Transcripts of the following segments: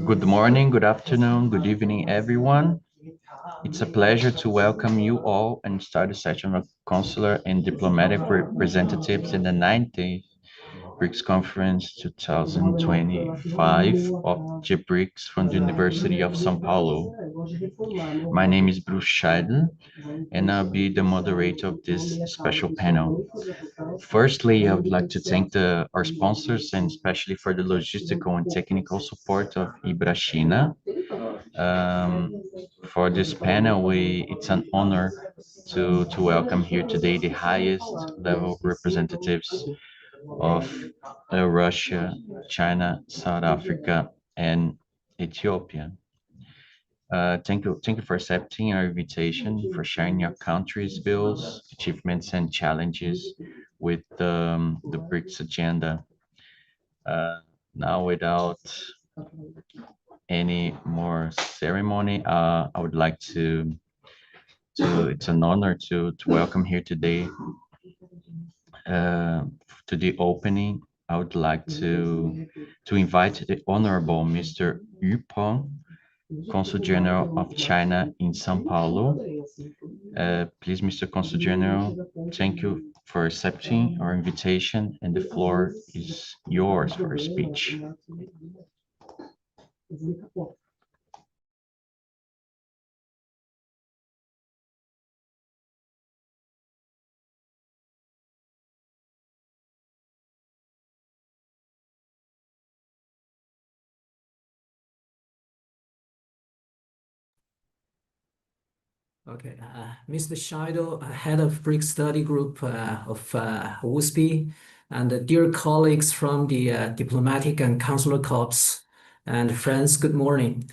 Good morning, good afternoon, good evening, everyone. It's a pleasure to welcome you all and start the session of consular and diplomatic representatives in the 19th BRICS Conference 2025 of the BRICS from the University of São Paulo. My name is Bruce Scheidel, and I'll be the moderator of this special panel. Firstly, I would like to thank our sponsors and especially for the logistical and technical support of China. For this panel, it's an honor to welcome here today the highest level representatives of Russia, China, South Africa, and Ethiopia. Thank you for accepting our invitation, for sharing your country's bills, achievements, and challenges with the BRICS agenda. Now, without any more ceremony, I would like it's an honor to welcome here today to the opening. I would like to invite the Honorable Mr. Yu Peng, Consul General of China in São Paulo. Please, Mr. Consul General, thank you for accepting our invitation, and the floor is yours for a speech. Okay, Mr. Scheidel, head of BRICS Study Group of USP, and dear colleagues from the diplomatic and consular corps and friends, good morning.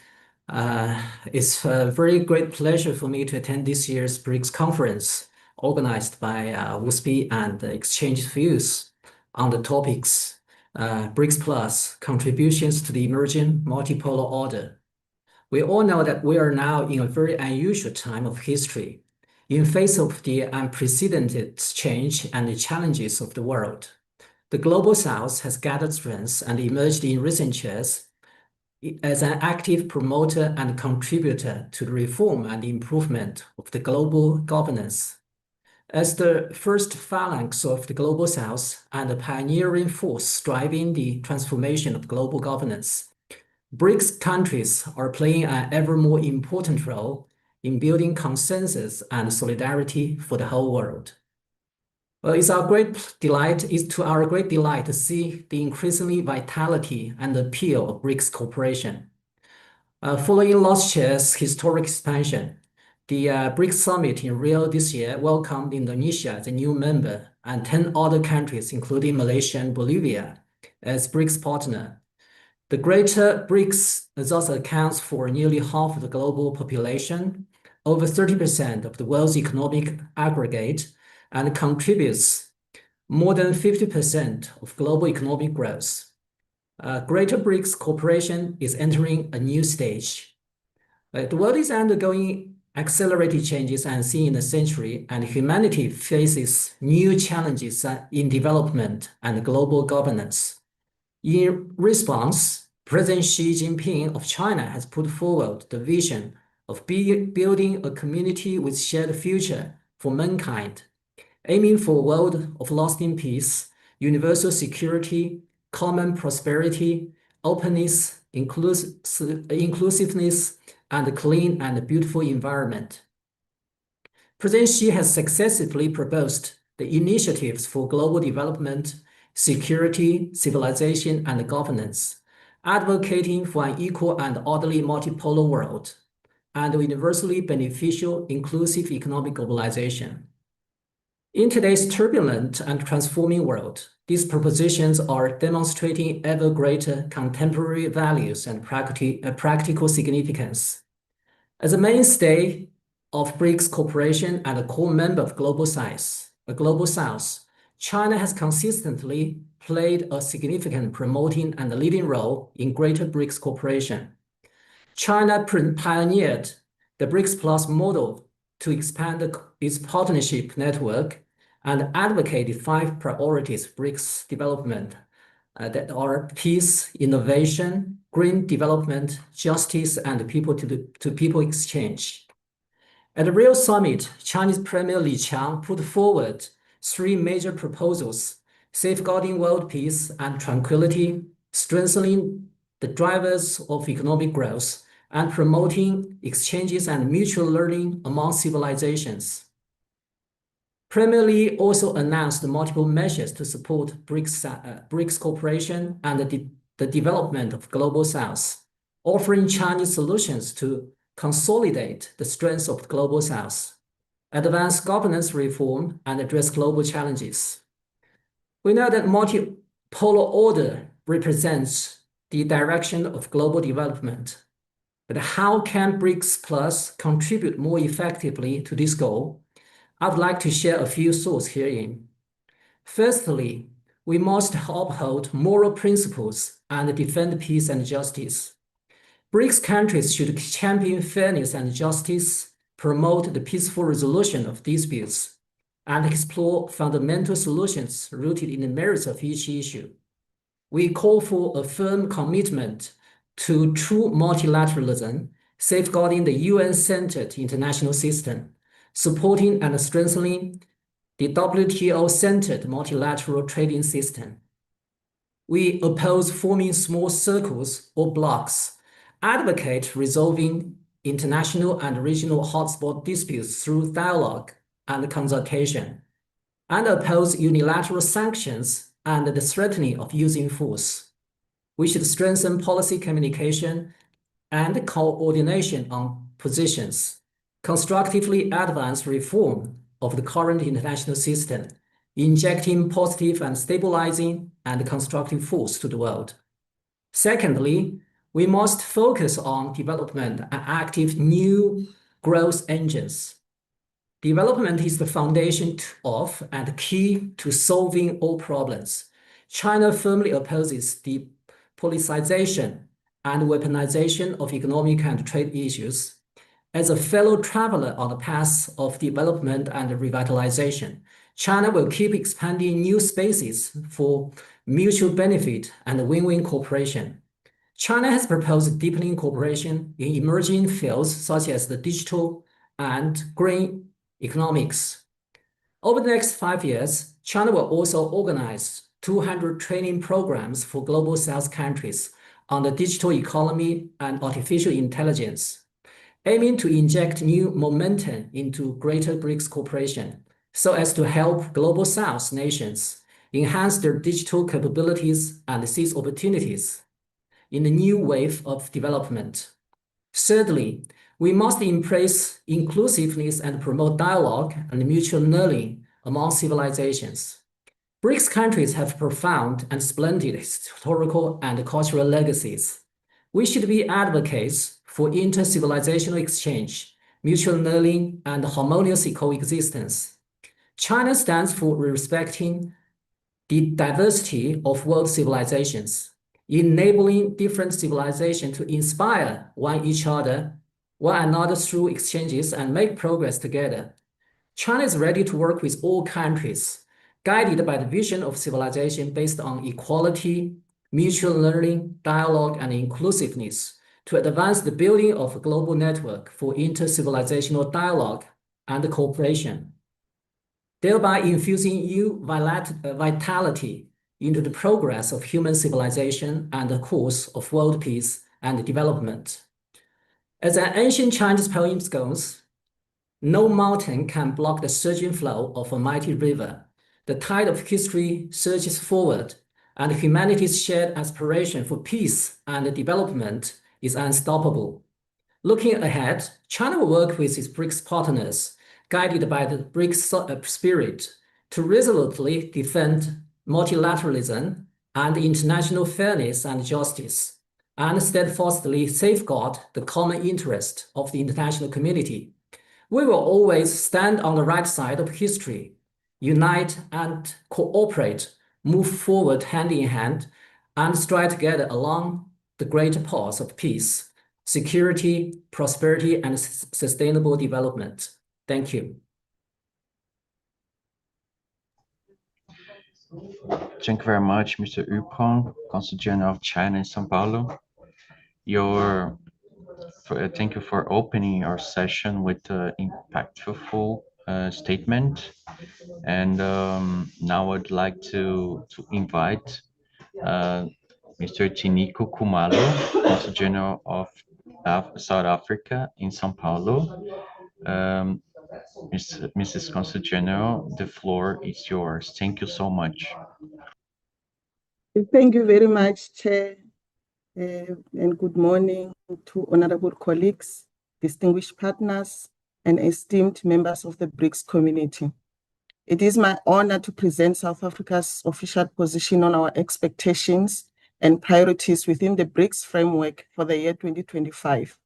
It's a very great pleasure for me to attend this year's BRICS conference organized by USP and exchange views on the topics BRICS Plus, contributions to the emerging multipolar order. We all know that we are now in a very unusual time of history, in face of the unprecedented change and the challenges of the world. The Global South has gathered strength and emerged in recent years as an active promoter and contributor to the reform and improvement of the global governance. As the first phalanx of the Global South and a pioneering force driving the transformation of global governance, BRICS countries are playing an ever more important role in building consensus and solidarity for the whole world. Well, it's to our great delight to see the increasingly vitality and appeal of BRICS cooperation. Following last year's historic expansion, the BRICS summit in Rio this year welcomed Indonesia as a new member and 10 other countries, including Malaysia and Bolivia, as BRICS partner. The greater BRICS thus accounts for nearly half of the global population, over 30% of the world's economic aggregate, and contributes more than 50% of global economic growth. Greater BRICS cooperation is entering a new stage. The world is undergoing accelerated changes unseen in a century, and humanity faces new challenges in development and global governance. In response, President Xi Jinping of China has put forward the vision of building a community with shared future for mankind, aiming for a world of lasting peace, universal security, common prosperity, openness, inclusiveness, and a clean and beautiful environment. President Xi has successfully proposed the initiatives for global development, security, civilization, and governance, advocating for an equal and orderly multipolar world, and universally beneficial, inclusive economic globalization. In today's turbulent and transforming world, these propositions are demonstrating ever greater contemporary values and practical significance. As a mainstay of BRICS cooperation and a core member of Global South, China has consistently played a significant promoting and leading role in greater BRICS cooperation. China pioneered the BRICS Plus model to expand its partnership network and advocated 5 priorities of BRICS development that are peace, innovation, green development, justice, and people-to-people exchange. At the Rio Summit, Chinese Premier Li Qiang put forward 3 major proposals: safeguarding world peace and tranquility, strengthening the drivers of economic growth, and promoting exchanges and mutual learning among civilizations. Premier Li also announced multiple measures to support BRICS cooperation and the development of Global South, offering Chinese solutions to consolidate the strengths of the Global South, advance governance reform, and address global challenges. We know that multipolar order represents the direction of global development. But how can BRICS Plus contribute more effectively to this goal? I would like to share a few thoughts herein. Firstly, we must uphold moral principles and defend peace and justice. BRICS countries should champion fairness and justice, promote the peaceful resolution of disputes, and explore fundamental solutions rooted in the merits of each issue. We call for a firm commitment to true multilateralism, safeguarding the UN-centered international system, supporting and strengthening the WTO-centered multilateral trading system. We oppose forming small circles or blocks, advocate resolving international and regional hotspot disputes through dialogue and consultation, and oppose unilateral sanctions and the threatening of using force. We should strengthen policy communication and coordination on positions, constructively advance reform of the current international system, injecting positive and stabilizing and constructive force to the world. Secondly, we must focus on development and active new growth engines. Development is the foundation of and key to solving all problems. China firmly opposes the politicization and weaponization of economic and trade issues. As a fellow traveler on the path of development and revitalization, China will keep expanding new spaces for mutual benefit and win-win cooperation. China has proposed deepening cooperation in emerging fields such as the digital and green economics. Over the next 5 years, China will also organize 200 training programs for Global South countries on the digital economy and artificial intelligence, aiming to inject new momentum into greater BRICS cooperation so as to help Global South nations enhance their digital capabilities and seize opportunities in the new wave of development. Thirdly, we must embrace inclusiveness and promote dialogue and mutual learning among civilizations. BRICS countries have profound and splendid historical and cultural legacies. We should be advocates for inter-civilizational exchange, mutual learning, and harmonious coexistence. China stands for respecting the diversity of world civilizations, enabling different civilizations to inspire one another through exchanges and make progress together. China is ready to work with all countries, guided by the vision of civilization based on equality, mutual learning, dialogue, and inclusiveness to advance the building of a global network for inter-civilizational dialogue and cooperation, thereby infusing new vitality into the progress of human civilization and the course of world peace and development. As an ancient Chinese poem goes, no mountain can block the surging flow of a mighty river. The tide of history surges forward, and humanity's shared aspiration for peace and development is unstoppable. Looking ahead, China will work with its BRICS partners, guided by the BRICS spirit, to resolutely defend multilateralism and international fairness and justice, and steadfastly safeguard the common interest of the international community. We will always stand on the right side of history, unite and cooperate, move forward hand in hand, and stride together along the great paths of peace, security, prosperity, and sustainable development. Thank you. Thank you very much, Mr. Yupeng, Consul General of China in São Paulo. Thank you for opening our session with an impactful statement. And now I'd like to invite Mr. Tinico Kumalo, Consul General of South Africa in São Paulo. Um, Mrs. Consul General, the floor is yours. Thank you so much. Thank you very much, Chair, and good morning to honorable colleagues, distinguished partners, and esteemed members of the BRICS community. It is my honor to present South Africa's official position on our expectations and priorities within the BRICS framework for the year 2025.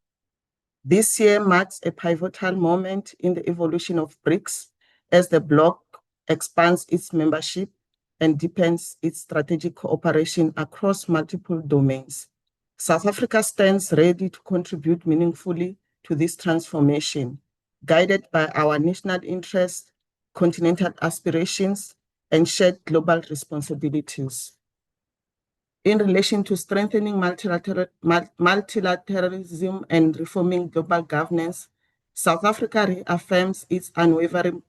This year marks a pivotal moment in the evolution of BRICS as the bloc expands its membership and deepens its strategic cooperation across multiple domains. South Africa stands ready to contribute meaningfully to this transformation, guided by our national interests, continental aspirations, and shared global responsibilities. In relation to strengthening multilateralism and reforming global governance, South Africa reaffirms its unwavering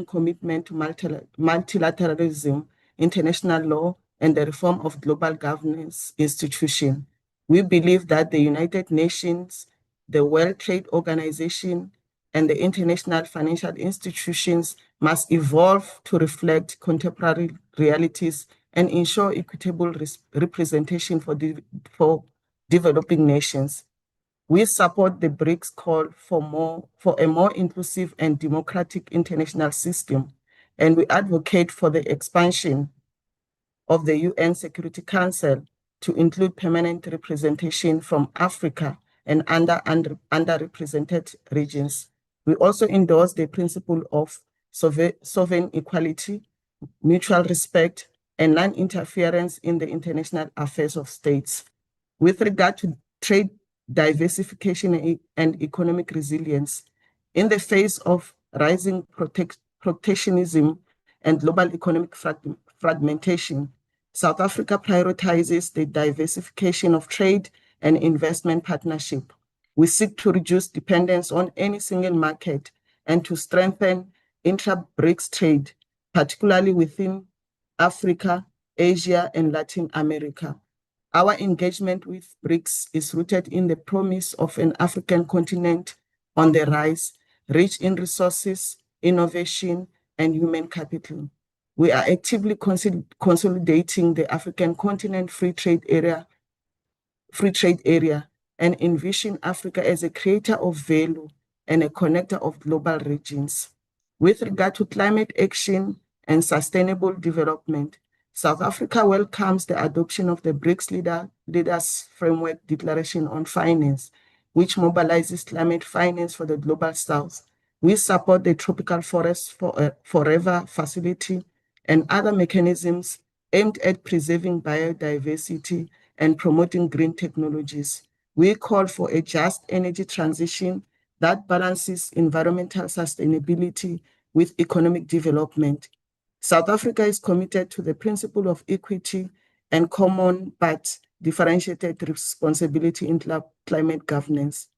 commitment to multilateralism, international law, and the reform of global governance institutions. We believe that the United Nations, the World Trade Organization, and the international financial institutions must evolve to reflect contemporary realities and ensure equitable representation for developing nations. We support the BRICS call for a more inclusive and democratic international system, and we advocate for the expansion of the UN Security Council to include permanent representation from Africa and underrepresented regions. We also endorse the principle of sovereign equality, mutual respect, and non-interference in the international affairs of states. With regard to trade diversification and economic resilience, in the face of rising protectionism and global economic fragmentation, South Africa prioritizes the diversification of trade and investment partnership. We seek to reduce dependence on any single market and to strengthen intra-BRICS trade, particularly within Africa, Asia, and Latin America. Our engagement with BRICS is rooted in the promise of an African continent on the rise, rich in resources, innovation, and human capital. We are actively consolidating the African continent free trade area, and envision Africa as a creator of value and a connector of global regions. With regard to climate action and sustainable development, South Africa welcomes the adoption of the BRICS Leaders Framework Declaration on Finance, which mobilizes climate finance for the Global South. We support the Tropical Forest Forever facility and other mechanisms aimed at preserving biodiversity and promoting green technologies. We call for a just energy transition that balances environmental sustainability with economic development. South Africa is committed to the principle of equity and common but differentiated responsibility in climate governance.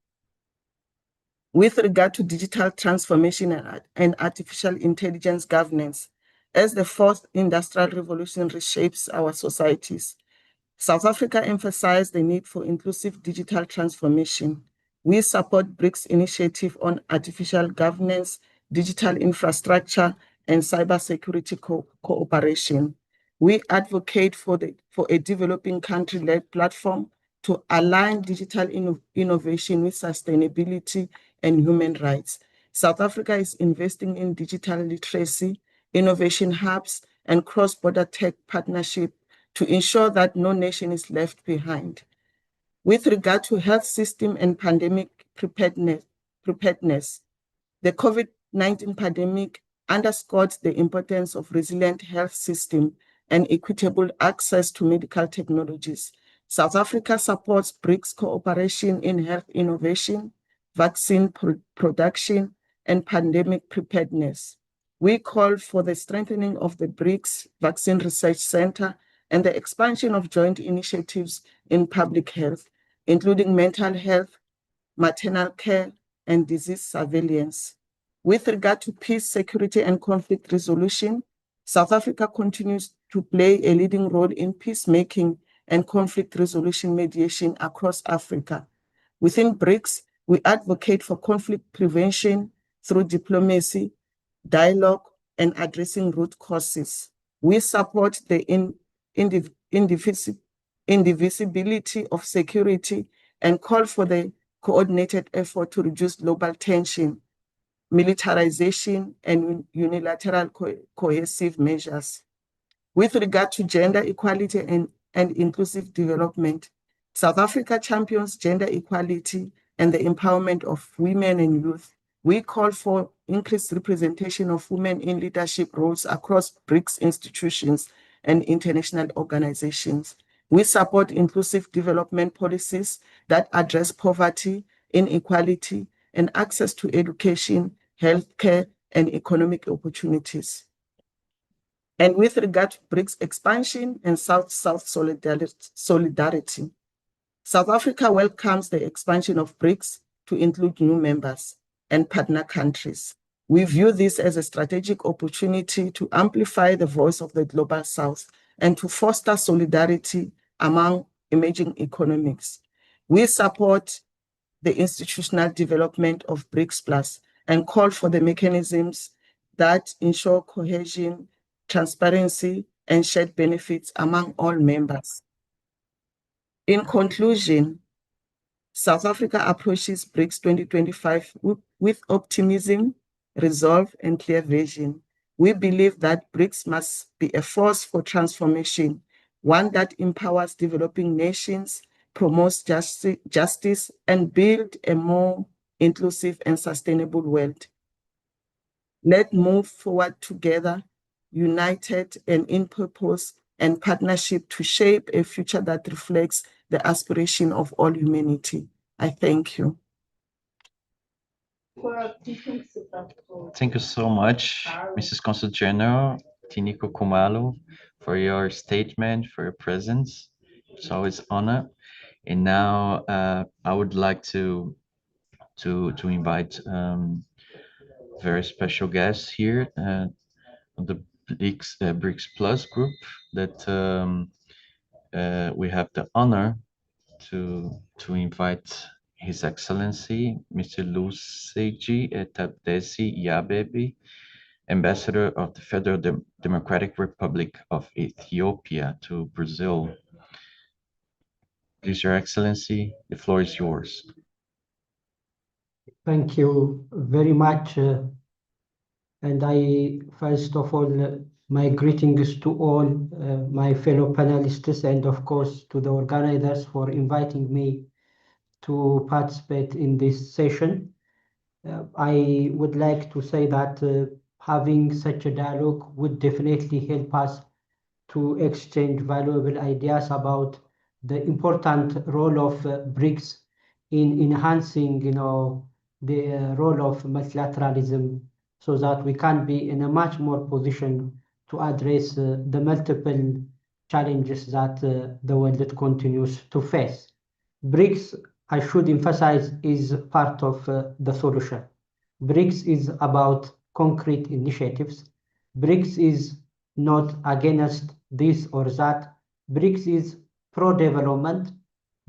With regard to digital transformation and artificial intelligence governance, as the fourth industrial revolution reshapes our societies, South Africa emphasized the need for inclusive digital transformation. We support BRICS initiative on artificial governance, digital infrastructure, and cybersecurity cooperation. We advocate for a developing country-led platform to align digital innovation with sustainability and human rights. South Africa is investing in digital literacy, innovation hubs, and cross-border tech partnership to ensure that no nation is left behind. With regard to health system and pandemic preparedness, the COVID-19 pandemic underscored the importance of resilient health system and equitable access to medical technologies. South Africa supports BRICS cooperation in health innovation, vaccine production, and pandemic preparedness. We call for the strengthening of the BRICS Vaccine Research Center and the expansion of joint initiatives in public health, including mental health, maternal care, and disease surveillance. With regard to peace, security, and conflict resolution, South Africa continues to play a leading role in peacemaking and conflict resolution mediation across Africa. Within BRICS, we advocate for conflict prevention through diplomacy, dialogue, and addressing root causes. We support the indivisibility of security and call for the coordinated effort to reduce global tension, militarization, and unilateral cohesive measures. With regard to gender equality and inclusive development, South Africa champions gender equality and the empowerment of women and youth. We call for increased representation of women in leadership roles across BRICS institutions and international organizations. We support inclusive development policies that address poverty, inequality, and access to education, healthcare, and economic opportunities. And with regard to BRICS expansion and South-South solidarity, South Africa welcomes the expansion of BRICS to include new members and partner countries. We view this as a strategic opportunity to amplify the voice of the Global South and to foster solidarity among emerging economies. We support the institutional development of BRICS Plus and call for the mechanisms that ensure cohesion, transparency, and shared benefits among all members. In conclusion, South Africa approaches BRICS 2025 with optimism, resolve, and clear vision. We believe that BRICS must be a force for transformation, one that empowers developing nations, promotes justice, and builds a more inclusive and sustainable world. Let's move forward together, united and in purpose and partnership to shape a future that reflects the aspiration of all humanity. I thank you. Thank you so much, Mrs. Consul General Tiniko Kumalo, for your statement, for your presence. It's always an honor. And now I would like to invite very special guests here on the BRICS Plus group that we have the honor to invite His Excellency Mr. Luseji Etabdesi Yabebi, Ambassador of the Federal Democratic Republic of Ethiopia to Brazil. Please, Your Excellency, the floor is yours. Thank you very much. And I, first of all, my greetings to all my fellow panelists and, of course, to the organizers for inviting me to participate in this session. I would like to say that having such a dialogue would definitely help us to exchange valuable ideas about the important role of BRICS in enhancing, the role of multilateralism, so that we can be in a much more position to address the multiple challenges that the world continues to face. BRICS, I should emphasize, is part of the solution. BRICS is about concrete initiatives. BRICS is not against this or that. BRICS is pro-development.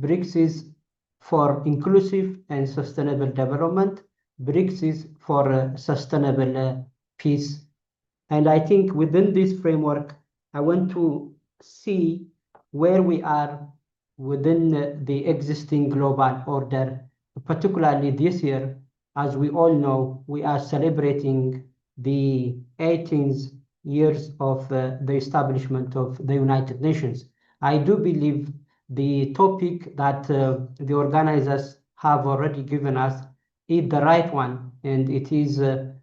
BRICS is for inclusive and sustainable development. BRICS is for sustainable peace. And I think within this framework, I want to see where we are within the existing global order, particularly this year. As we all know, we are celebrating the 18th years of the establishment of the United Nations. I do believe the topic that the organizers have already given us is the right one, and it is a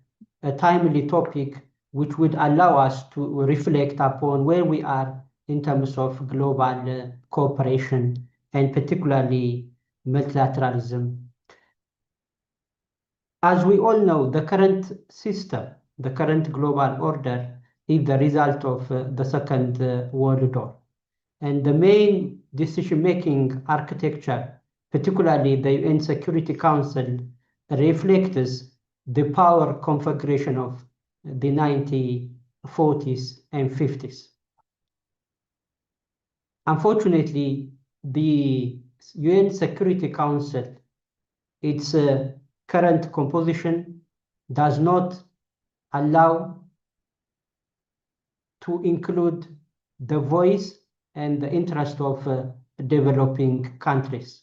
timely topic which would allow us to reflect upon where we are in terms of global cooperation and particularly multilateralism. As we all know, the current system the current global order is the result of the Second World War. And the main decision-making architecture, particularly the UN Security Council, reflects the power configuration of the 1940s and 50s. Unfortunately, the UN Security Council, its current composition does not allow to include the voice and the interest of developing countries.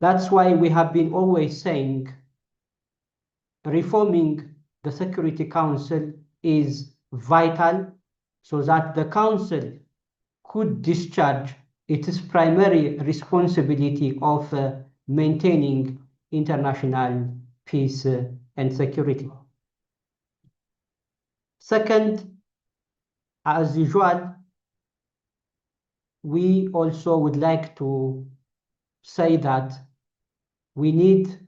That's why we have been always saying reforming the Security Council is vital so that the Council could discharge its primary responsibility of maintaining international peace and security. Second, as usual, we also would like to say that we need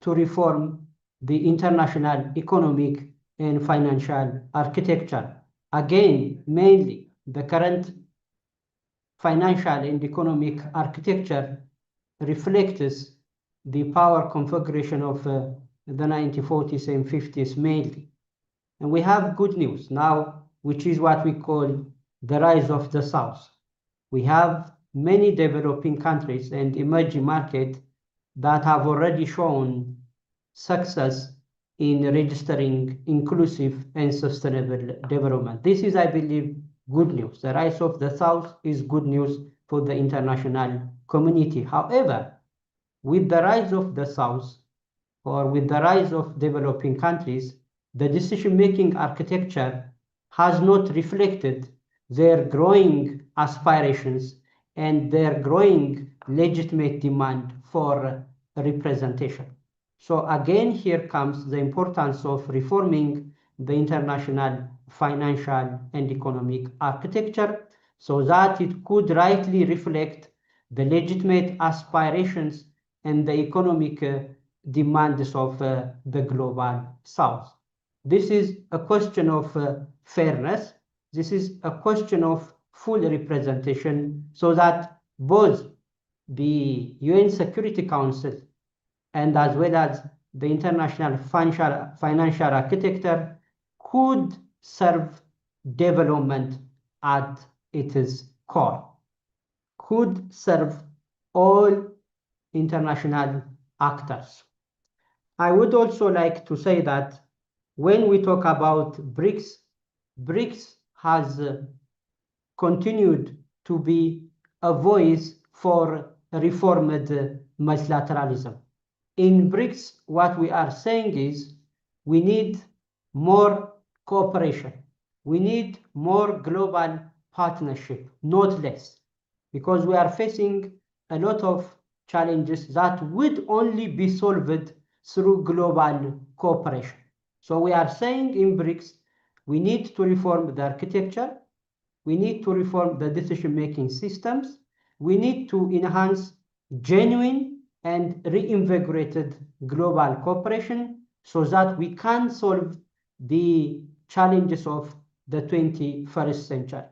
to reform the international economic and financial architecture. Again, mainly the current financial and economic architecture reflects the power configuration of the 1940s and 50s mainly. And we have good news now, which is what we call the rise of the South. We have many developing countries and emerging markets that have already shown success in registering inclusive and sustainable development. This is, I believe, good news. The rise of the South is good news for the international community. However, with the rise of the South, or with the rise of developing countries, the decision-making architecture has not reflected their growing aspirations and their growing legitimate demand for representation. So again, here comes the importance of reforming the international financial and economic architecture so that it could rightly reflect the legitimate aspirations and the economic demands of the global South. This is a question of fairness. This is a question of full representation so that both the UN Security Council and as well as the international financial architecture could serve development at its core, could serve all international actors. I would also like to say that when we talk about BRICS, BRICS has continued to be a voice for reformed multilateralism. In BRICS, what we are saying is we need more cooperation. We need more global partnership, not less, because we are facing a lot of challenges that would only be solved through global cooperation. So we are saying in BRICS, we need to reform the architecture, we need to reform the decision-making systems, we need to enhance genuine and reinvigorated global cooperation so that we can solve the challenges of the 21st century.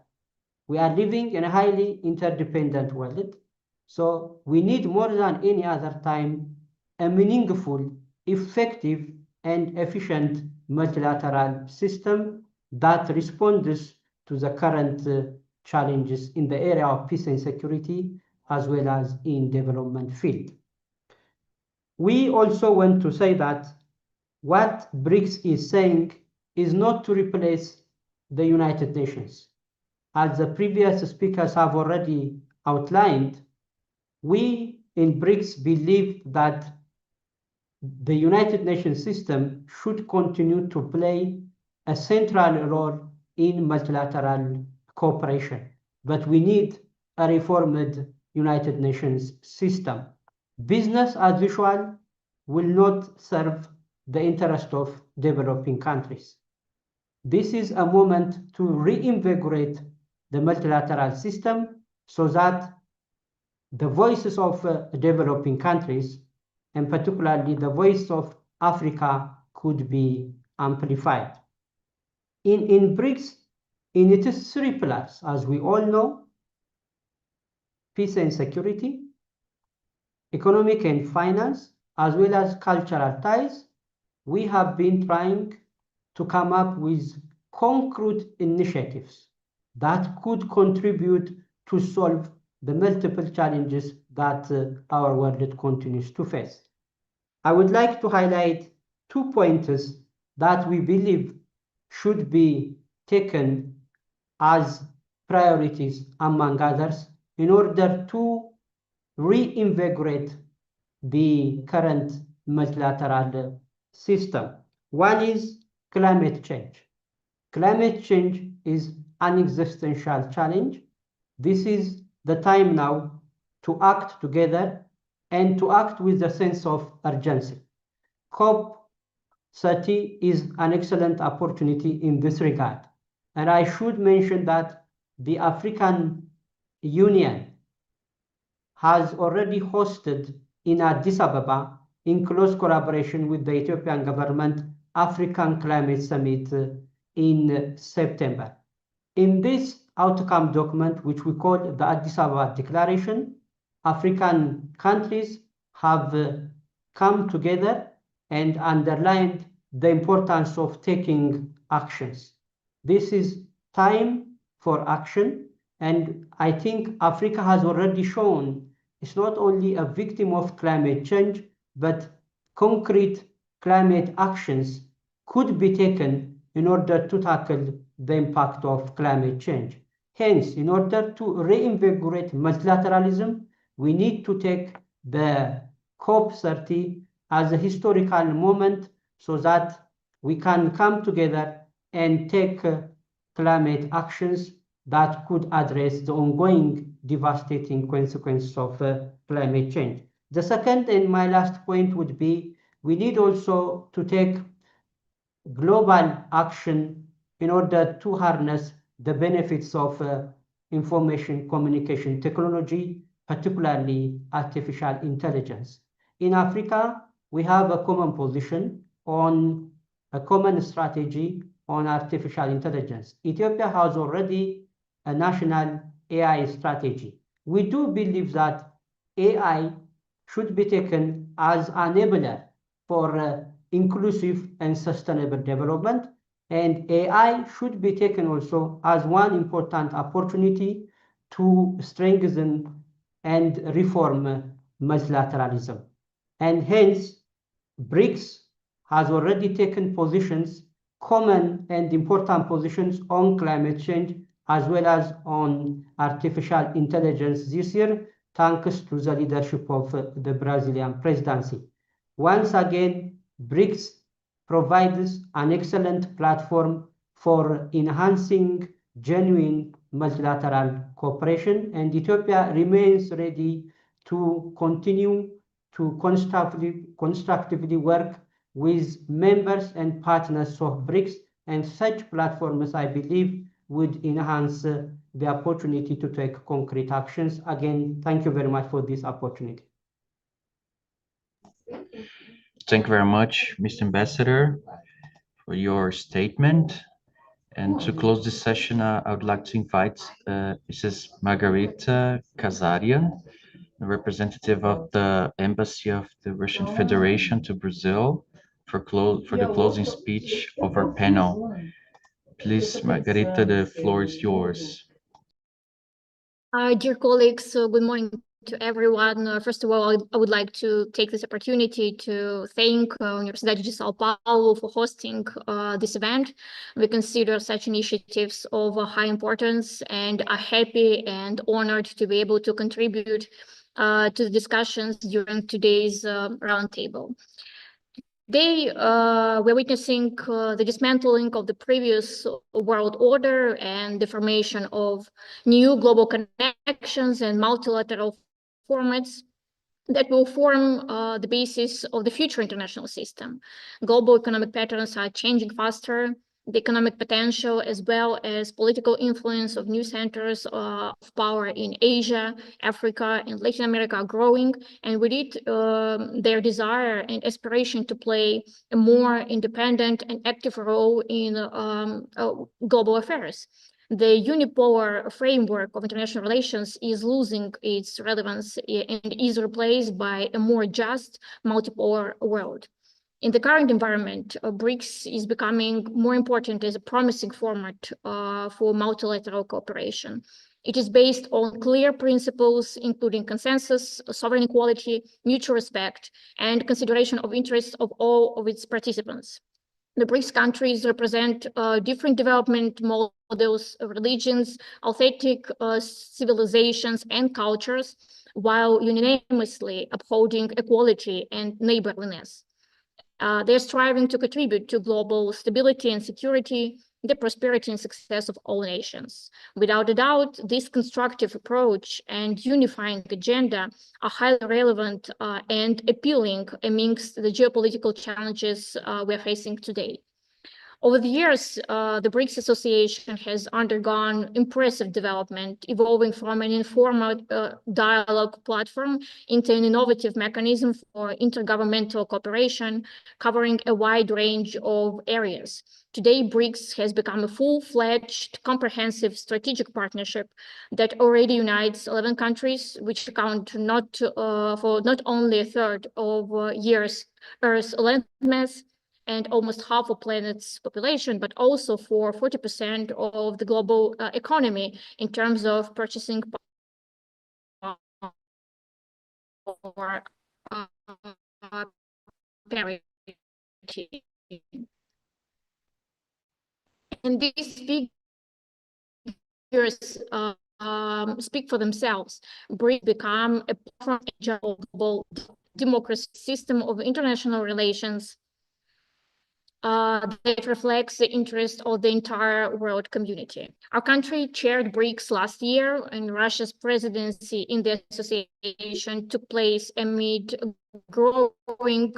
We are living in a highly interdependent world, so we need more than any other time a meaningful, effective, and efficient multilateral system that responds to the current challenges in the area of peace and security, as well as in development field. We also want to say that what BRICS is saying is not to replace the United Nations. As the previous speakers have already outlined, we in BRICS believe that the United Nations system should continue to play a central role in multilateral cooperation, but we need a reformed United Nations system. Business as usual will not serve the interest of developing countries. This is a moment to reinvigorate the multilateral system so that the voices of developing countries, and particularly the voice of Africa, could be amplified. In BRICS, in its three pillars, as we all know, peace and security, economic and finance, as well as cultural ties, we have been trying to come up with concrete initiatives that could contribute to solve the multiple challenges that our world continues to face. I would like to highlight 2 pointers that we believe should be taken as priorities, among others, in order to reinvigorate the current multilateral system. One is climate change. Climate change is an existential challenge. This is the time now to act together and to act with a sense of urgency. COP30 is an excellent opportunity in this regard. And I should mention that the African Union has already hosted in Addis Ababa, in close collaboration with the Ethiopian government, African Climate Summit in September. In this outcome document, which we call the Addis Ababa Declaration, African countries have come together and underlined the importance of taking actions. This is time for action, and I think Africa has already shown it's not only a victim of climate change, but concrete climate actions could be taken in order to tackle the impact of climate change. Hence, in order to reinvigorate multilateralism, we need to take the COP30 as a historical moment so that we can come together and take climate actions that could address the ongoing devastating consequences of climate change. The second and my last point would be we need also to take global action in order to harness the benefits of information communication technology, particularly artificial intelligence. In Africa, we have a common position on a common strategy on artificial intelligence. Ethiopia has already a national AI strategy. We do believe that AI should be taken as an enabler for inclusive and sustainable development, and AI should be taken also as one important opportunity to strengthen and reform multilateralism. And hence, BRICS has already taken positions, common and important positions on climate change, as well as on artificial intelligence this year, thanks to the leadership of the Brazilian presidency. Once again, BRICS provides an excellent platform for enhancing genuine multilateral cooperation, and Ethiopia remains ready to continue to constructively work with members and partners of BRICS, and such platforms, I believe, would enhance the opportunity to take concrete actions. Again, thank you very much for this opportunity. Thank you very much, Mr. Ambassador, for your statement. And to close this session, I would like to invite Mrs. Margarita Kazarian, a representative of the Embassy of the Russian Federation to Brazil, for the closing speech of our panel. Please, Margarita, the floor is yours. Dear colleagues, good morning to everyone. First of all, I would like to take this opportunity to thank Universidade de São Paulo for hosting this event. We consider such initiatives of high importance and are happy and honored to be able to contribute to the discussions during today's roundtable. Today, we're witnessing the dismantling of the previous world order and the formation of new global connections and multilateral formats that will form the basis of the future international system. Global economic patterns are changing faster The economic potential as well as political influence of new centers of power in Asia, Africa, and Latin America are growing, and with it, their desire and aspiration to play a more independent and active role in global affairs. The unipolar framework of international relations is losing its relevance and is replaced by a more just multipolar world. In the current environment, BRICS is becoming more important as a promising format for multilateral cooperation. It is based on clear principles, including consensus, sovereign equality, mutual respect, and consideration of interests of all of its participants. The BRICS countries represent different development models, religions, authentic civilizations, and cultures, while unanimously upholding equality and neighborliness. They're striving to contribute to global stability and security, the prosperity and success of all nations. Without a doubt, this constructive approach and unifying agenda are highly relevant and appealing amongst the geopolitical challenges we're facing today. Over the years, the BRICS Association has undergone impressive development, evolving from an informal dialogue platform into an innovative mechanism for intergovernmental cooperation, covering a wide range of areas. Today, BRICS has become a full-fledged, comprehensive strategic partnership that already unites 11 countries, which account for not only a third of Earth's landmass, and almost half of planet's population, but also for 40% of the global economy in terms of purchasing power parity. And these figures speak for themselves. BRICS become a platform of global democracy system of international relations that reflects the interest of the entire world community. Our country chaired BRICS last year, and Russia's presidency in the association took place amid growing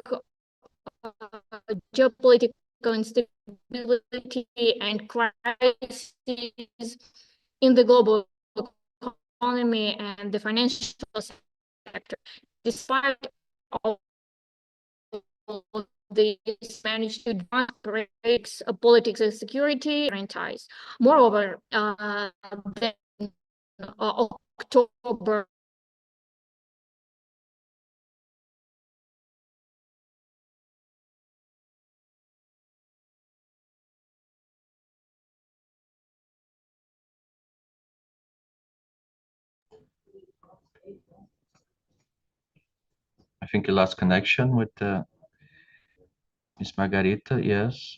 geopolitical instability and crises in the global economy and the financial sector. Despite all they managed to advance BRICS politics and security and ties. Moreover, then October I think you lost connection with Miss Margarita, yes.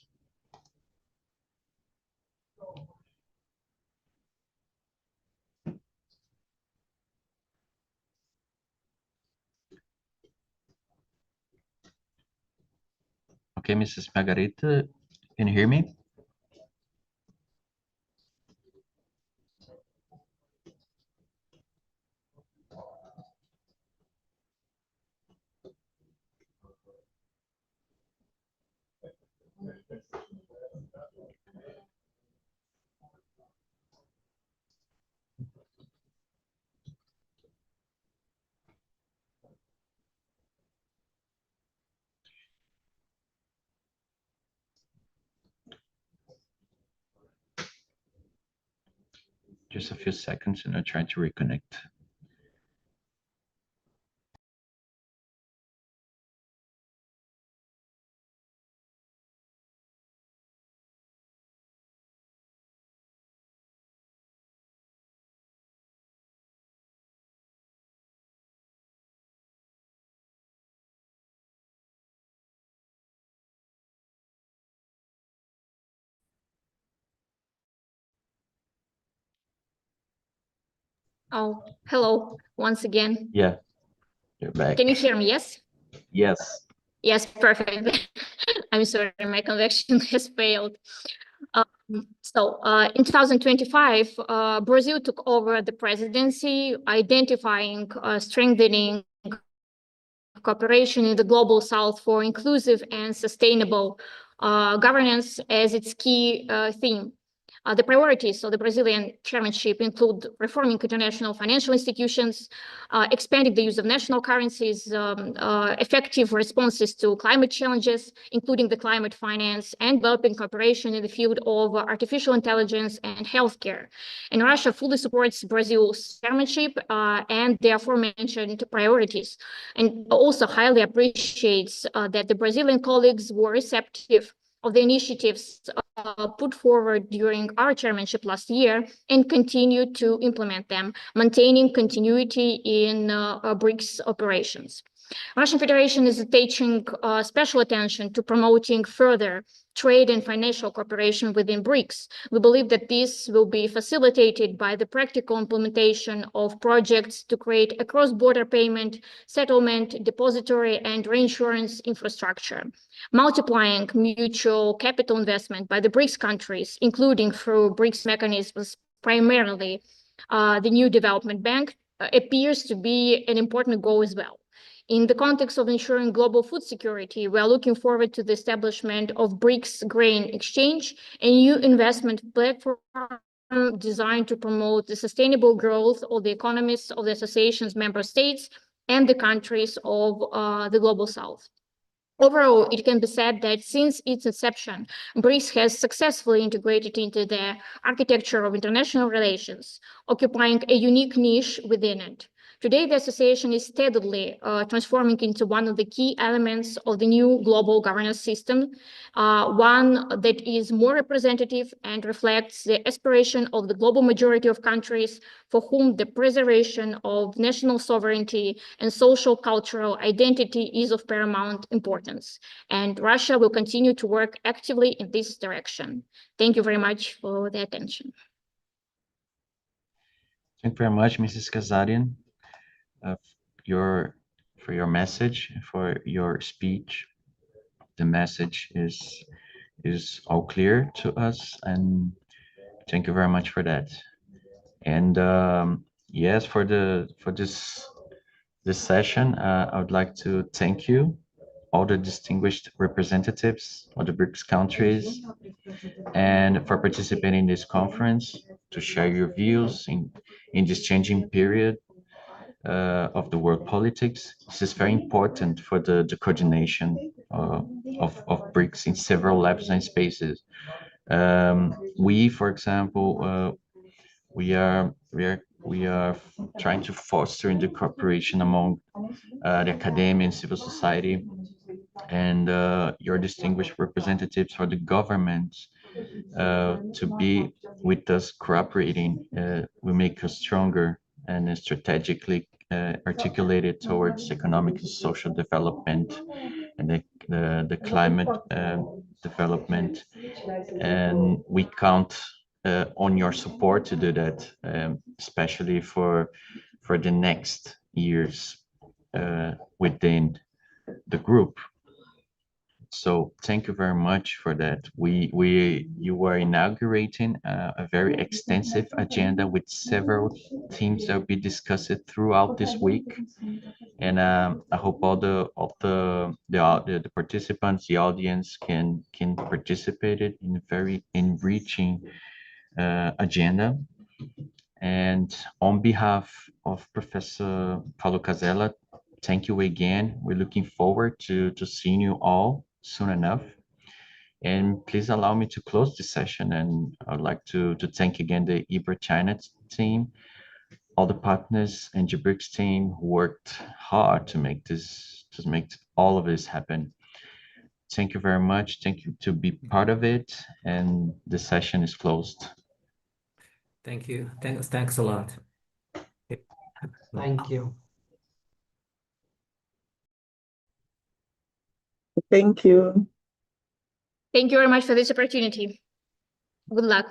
Okay, Mrs. Margarita, can you hear me? Just a few seconds and I'll try to reconnect. Oh, hello, once again. Yeah, you're back. Can you hear me, yes? Yes. Yes, perfect. I'm sorry, my connection has failed. In 2025, Brazil took over the presidency, identifying strengthening cooperation in the global south for inclusive and sustainable governance as its key theme. The priorities of the Brazilian chairmanship include reforming international financial institutions, expanding the use of national currencies, effective responses to climate challenges, including the climate finance, and developing cooperation in the field of artificial intelligence and healthcare. And Russia fully supports Brazil's chairmanship and the aforementioned priorities, and also highly appreciates that the Brazilian colleagues were receptive of the initiatives put forward during our chairmanship last year and continue to implement them, maintaining continuity in BRICS operations. Russian Federation is attaching special attention to promoting further trade and financial cooperation within BRICS. We believe that this will be facilitated by the practical implementation of projects to create a cross-border payment, settlement, depository, and reinsurance infrastructure, multiplying mutual capital investment by the BRICS countries, including through BRICS mechanisms, primarily the new development bank, appears to be an important goal as well. In the context of ensuring global food security, we are looking forward to the establishment of BRICS Grain Exchange, a new investment platform designed to promote the sustainable growth of the economies of the association's member states and the countries of the Global South. Overall, it can be said that since its inception, BRICS has successfully integrated into the architecture of international relations, occupying a unique niche within it. Today, the association is steadily transforming into one of the key elements of the new global governance system, one that is more representative and reflects the aspiration of the global majority of countries for whom the preservation of national sovereignty and social cultural identity is of paramount importance. And Russia will continue to work actively in this direction. Thank you very much for the attention. Thank you very much, Mrs. Kazarian, for your message, for your speech. The message is all clear to us, and thank you very much for that. And yes, for this session, I would like to thank you, all the distinguished representatives of the BRICS countries, and for participating in this conference to share your views in this changing period of the world politics. This is very important for the coordination of BRICS in several levels and spaces. We, for example, we are trying to foster in the cooperation among the academia and civil society, and your distinguished representatives for the government to be with us cooperating will make us stronger and strategically articulated towards economic and social development and the climate development. And we count on your support to do that, especially for the next years within the group. So thank you very much for that. You are inaugurating a very extensive agenda with several themes that will be discussed throughout this week. And I hope all the participants, the audience can participate in a very enriching agenda. And on behalf of Professor Paulo Casella, thank you again. We're looking forward to seeing you all soon enough. And please allow me to close this session. And I'd like to thank again the IBRA China team, all the partners and the BRICS team who worked hard to make all of this happen. Thank you very much. Thank you to be part of it. And the session is closed. Thank you. Thanks a lot. Thank you. Thank you. Thank you very much for this opportunity. Good luck.